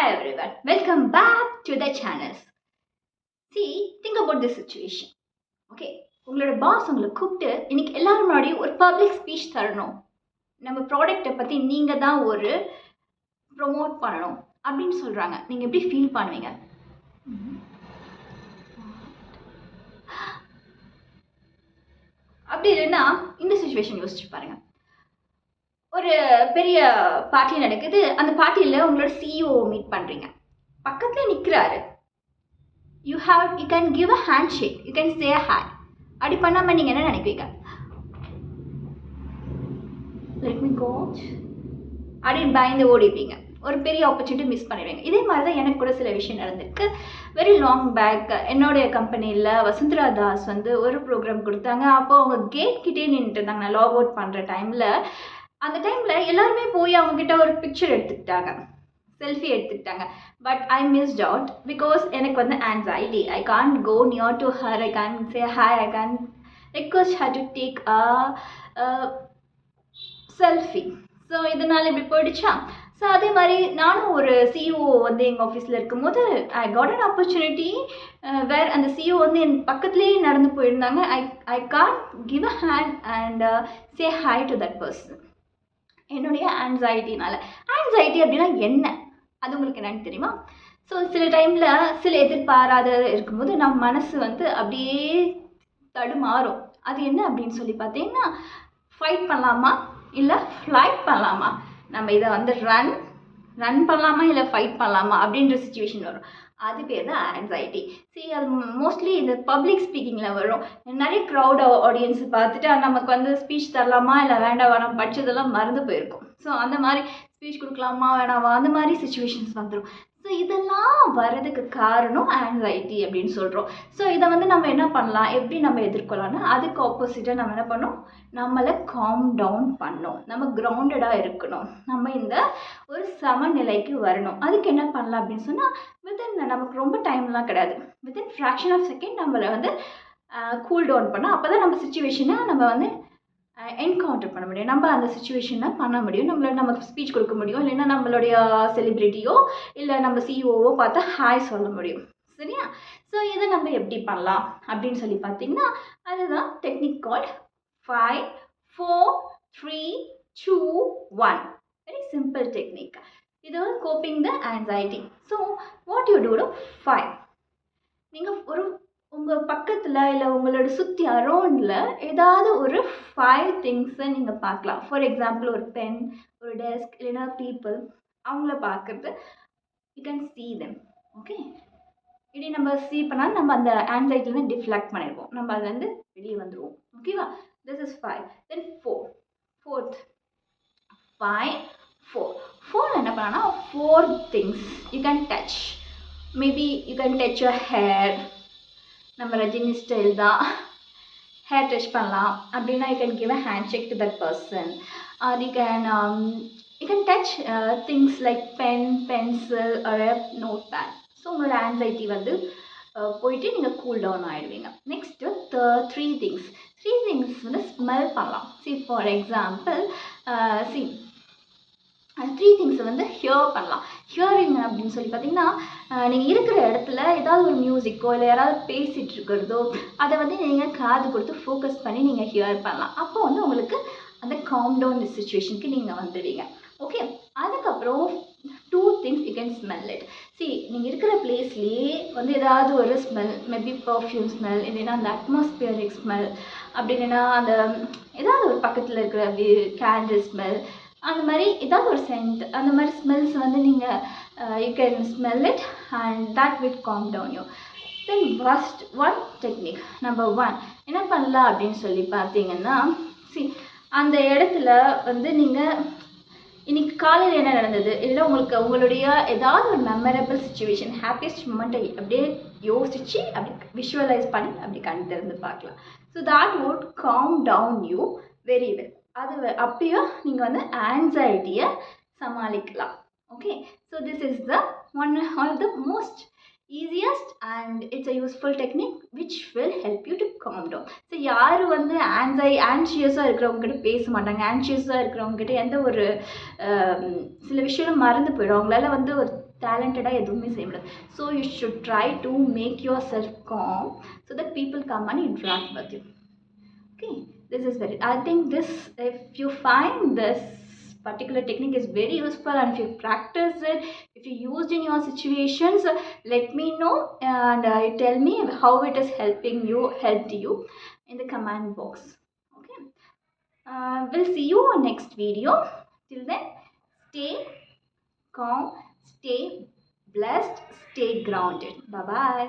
Hi everyone, welcome back to the channel. See, think about this situation. Okay, உங்களோட pass உங்களை கூப்பிட்டு இன்னைக்கு எல்லாரும் முன்னாடி ஒரு பப்ளிக் ஸ்பீச் தரணும், நம்ம ப்ராடக்ட்டை பற்றி நீங்கள் தான் ஒரு ப்ரொமோட் பண்ணணும் அப்படின்னு சொல்கிறாங்க. நீங்கள் எப்படி ஃபீல் பண்ணுவீங்க? அப்படி இல்லைன்னா இந்த சுச்சுவேஷன் யோசிச்சு பாருங்கள். ஒரு பெரிய பார்ட்டி நடக்குது. அந்த பார்ட்டியில் உங்களோட சிஇஓ மீட் பண்ணுறீங்க. பக்கத்தில் நிற்கிறாரு. you can give a handshake, you can say a hi. அப்படி பண்ணாமல் நீங்கள் என்ன நினைப்பீங்க? let me go அப்படின்னு பயந்து ஓடிப்பீங்க. ஒரு பெரிய ஆப்பர்ச்சுனிட்டி மிஸ் பண்ணிடுவீங்க. இதே மாதிரி தான் எனக்கு கூட சில விஷயம் நடந்திருக்கு. வெரி லாங் பேக் என்னுடைய கம்பெனியில் வசுந்தரா தாஸ் ஒரு ப்ரோக்ராம் கொடுத்தாங்க. அப்போ அவங்க கேட் கிட்டே நின்றுட்டு இருந்தாங்க. நான் லாக் அவுட் பண்ணுற டைமில், அந்த டைமில் எல்லாருமே போய் அவங்கக்கிட்ட ஒரு பிக்சர் எடுத்துக்கிட்டாங்க, செல்ஃபி எடுத்துக்கிட்டாங்க. But I missed out because எனக்கு anxiety. I can't go near to her, I can say hi, I can request her to take a selfie. So இதனால் இப்படி போயிடுச்சா. ஸோ அதே மாதிரி நானும் ஒரு சிஇஓ எங்கள் ஆஃபீஸில் இருக்கும்போது I got an opportunity where அந்த சிஇஓ என் பக்கத்துலேயே நடந்து போயிருந்தாங்க. I can give a hand and say hi to that person. என்னுடைய ஆன்சைட்டினால். ஆன்சைட்டி அப்படின்னா என்ன, அது உங்களுக்கு என்னன்னு தெரியுமா? ஸோ சில டைமில் சில எதிர்பாராத இருக்கும்போது நம்ம மனசு அப்படியே தடுமாறும். அது என்ன அப்படின்னு சொல்லி பார்த்தீங்கன்னா, ஃபைட் பண்ணலாமா இல்லை ஃப்ளைட் பண்ணலாமா, நம்ம இதை ரன் பண்ணலாமா இல்லை ஃபைட் பண்ணலாமா அப்படின்ற சுச்சுவேஷன் வரும். அது பேர் தான் ஆன்சைட்டி. சரி, அது மோஸ்ட்லி இந்த பப்ளிக் ஸ்பீக்கிங்கில் வரும். நிறைய க்ரௌட் ஆடியன்ஸ் பார்த்துட்டு நமக்கு ஸ்பீச் தரலாமா இல்லை வேண்டாம் படித்ததெல்லாம் மறந்து போயிருக்கும். ஸோ அந்த மாதிரி ஸ்பீச் கொடுக்கலாமா வேணாமா அந்த மாதிரி சுச்சுவேஷன்ஸ் வந்துடும். ஸோ இதெல்லாம் வர்றதுக்கு காரணம் ஆன்சைட்டி அப்படின்னு சொல்கிறோம். ஸோ இதை நம்ம என்ன பண்ணலாம், எப்படி நம்ம எதிர்கொள்ளலாம்னா, அதுக்கு ஆப்போசிட்டாக நம்ம என்ன பண்ணணும், நம்மளை காம் டவுன் பண்ணணும், நம்ம கிரவுண்டடாக இருக்கணும், நம்ம இந்த ஒரு சமநிலைக்கு வரணும். அதுக்கு என்ன பண்ணலாம் அப்படின்னு சொன்னால், நமக்கு ரொம்ப டைம்லாம் கிடையாது, வித்தின் ஃப்ராக்ஷன் ஆஃப் செகண்ட் நம்மளை கூல் டவுன் பண்ணோம். அப்போ தான் நம்ம சுச்சுவேஷனை நம்ம என்கவுண்டர் பண்ண முடியும், நம்ம அந்த சுச்சுவேஷனை பண்ண முடியும், நமக்கு ஸ்பீச் கொடுக்க முடியும், இல்லைன்னா நம்மளுடைய செலிப்ரிட்டியோ இல்லை நம்ம சிஇஓவோ பார்த்தா ஹாய் சொல்ல முடியும். சரியா? ஸோ இதை நம்ம எப்படி பண்ணலாம் அப்படின்னு சொல்லி பார்த்தீங்கன்னா, அதுதான் technique called 5 4 3 2 1. Very simple technique. இது coping the anxiety. So what you do to 5, நீங்கள் உங்கள் பக்கத்தில் இல்லை உங்களோட சுற்றி அரௌண்டில் ஏதாவது ஒரு 5 திங்ஸை நீங்கள் பார்க்கலாம். ஃபார் எக்ஸாம்பிள் ஒரு பென், ஒரு டெஸ்க், இல்லைன்னா பீப்புள், அவங்கள பார்க்குறது. You can see them. Okay, இப்படி நம்ம see பண்ணால் நம்ம அந்த ஆன்சைட்டிலேருந்து டிஃப்ளெக்ட் பண்ணிடுவோம், நம்ம அதுலேருந்து வெளியே வந்துடுவோம். ஓகேவா? This is 5. தென் 4th 5 4 என்ன பண்ணலாம்னா 4 things you can touch. Maybe you can touch your hair. நம்ம ரஜினி ஸ்டைல் தான், ஹேர் டச் பண்ணலாம். அப்படின்னா you can give a hand shake to that person. Or you can touch things like pen, pencil or note pad. So உங்களோட anxiety போயிட்டு நீங்கள் cool down ஆகிடுவீங்க. Next 3 things smell பண்ணலாம். For example 3 திங்ஸை here பண்ணலாம். Hearing அப்படின்னு சொல்லி பார்த்தீங்கன்னா, நீங்கள் இருக்கிற இடத்துல ஏதாவது ஒரு மியூசிக்கோ இல்லை யாராவது பேசிகிட்டு இருக்கிறதோ அதை நீங்கள் காது கொடுத்து ஃபோக்கஸ் பண்ணி நீங்கள் ஹியர் பண்ணலாம். அப்போ உங்களுக்கு அந்த காம் டவுன் சுச்சுவேஷனுக்கு நீங்கள் வந்துடுவீங்க. ஓகே, அதுக்கப்புறம் 2 things you can smell it. நீங்கள் இருக்கிற பிளேஸ்லேயே ஏதாவது ஒரு ஸ்மெல், மேபி பர்ஃப்யூம் ஸ்மெல், இல்லைன்னா அந்த அட்மாஸ்பியரிக் ஸ்மெல், அப்படி இல்லைன்னா அந்த ஏதாவது ஒரு பக்கத்தில் இருக்கிற கேண்டில் ஸ்மெல், அந்த மாதிரி ஏதாவது ஒரு சென்ட், அந்த மாதிரி ஸ்மெல்ஸ் நீங்கள் you can smell it and that will calm down you. Then first one technique number 1 என்ன பண்ணலாம் அப்படின்னு சொல்லி பார்த்தீங்கன்னா, அந்த இடத்துல நீங்கள் இன்னைக்கு காலையில் என்ன நடந்தது, இல்லை உங்களுடைய ஏதாவது ஒரு மெமரபிள் சுச்சுவேஷன், ஹாப்பியஸ்ட் மூமெண்ட்டை அப்படியே யோசித்து அப்படி விஷுவலைஸ் பண்ணி அப்படி கண் திறந்து பார்க்கலாம். So that would calm down you very well. அது அப்பயும் நீங்கள் ஆன்சைட்டியை சமாளிக்கலாம். Okay, so this is the one of the most easiest and it's a useful technique which will help you to calm down. So யார் வந்து ஆன்ஷியஸாக இருக்கிறவங்ககிட்ட பேச மாட்டாங்க, ஆன்ஷியஸாக இருக்கிறவங்ககிட்ட எந்த ஒரு சில விஷயம் மறந்து போயிடும், அவங்களால வந்து ஒரு டேலண்டடாக எதுவுமே செய்ய முடியாது. So you should try to make yourself calm so that people come and interact with you. Okay, this is very, I think this, if you find this particular technique is very useful and if you practice it, if you used in your situations, let me know and tell me how it is helped you in the comment box. Okay, we'll see you on next video. Till then, stay calm, stay blessed, stay grounded. Bye bye.